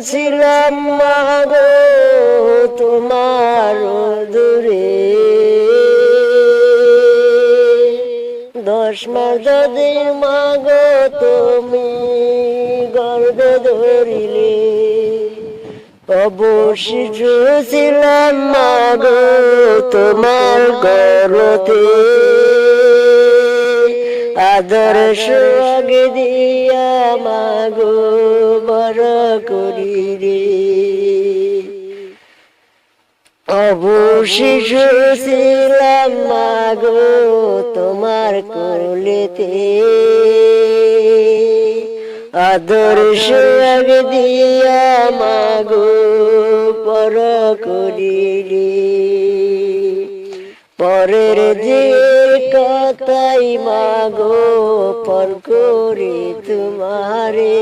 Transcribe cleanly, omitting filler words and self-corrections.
ছিলাম মাগো তোমার দূরে 10 মাস যদি মাগো তুমি গর্ভে ধরিলে অবশিষ্ট ছিলাম মাগো তোমার গর্ভে আদর সোহাগ দিয়া মাগো বড় করিলে অবশিষ্ট ছিলাম মাগো তোমার কোলেতে আদর সোহাগ দিয়া মাগো পর করিলে পরের যে কথাই মাগো পর করে তোমারে